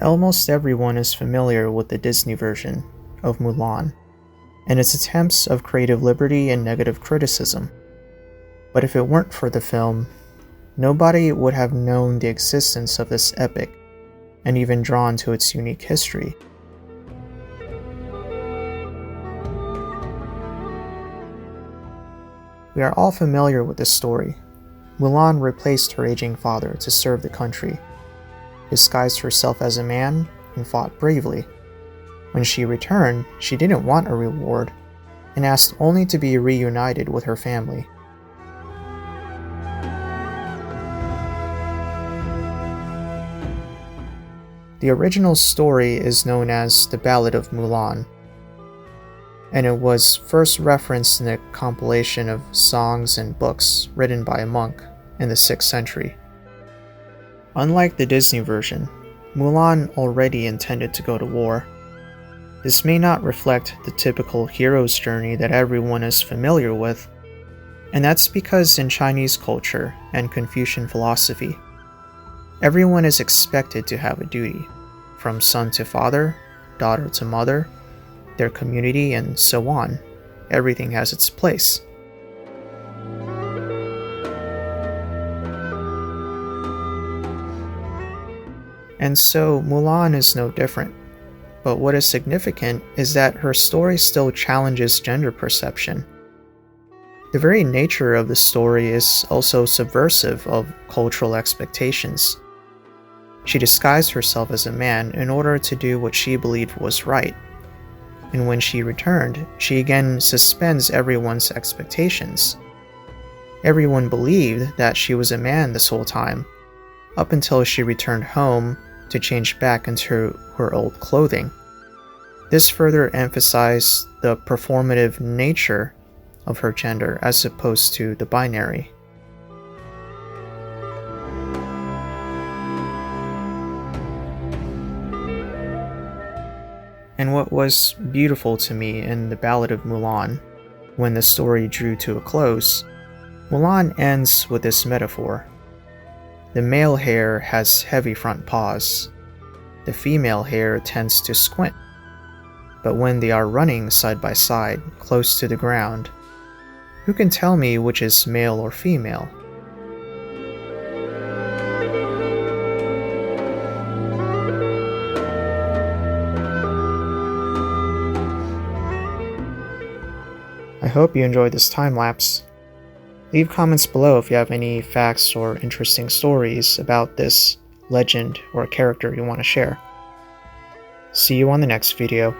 Almost everyone is familiar with the Disney version of Mulan and its attempts of creative liberty and negative criticism. But if it weren't for the film, nobody would have known the existence of this epic and even drawn to its unique history. We are all familiar with this story. Mulan replaced her aging father to serve the country, disguised herself as a man, and fought bravely. When she returned, she didn't want a reward, and asked only to be reunited with her family. The original story is known as the Ballad of Mulan, and it was first referenced in a compilation of songs and books written by a monk in the 6th century. Unlike the Disney version, Mulan already intended to go to war. This may not reflect the typical hero's journey that everyone is familiar with, and that's because in Chinese culture and Confucian philosophy, everyone is expected to have a duty, from son to father, daughter to mother, their community, and so on. Everything has its place. And so Mulan is no different. But what is significant is that her story still challenges gender perception. The very nature of the story is also subversive of cultural expectations. She disguised herself as a man in order to do what she believed was right. And when she returned, she again suspends everyone's expectations. Everyone believed that she was a man this whole time, up until she returned home to change back into her old clothing. This further emphasized the performative nature of her gender as opposed to the binary. And what was beautiful to me in the Ballad of Mulan, when the story drew to a close, Mulan ends with this metaphor. The male hare has heavy front paws. The female hare tends to squint. But when they are running side by side, close to the ground, who can tell me which is male or female? I hope you enjoyed this time-lapse. Leave comments below if you have any facts or interesting stories about this legend or character you want to share. See you on the next video.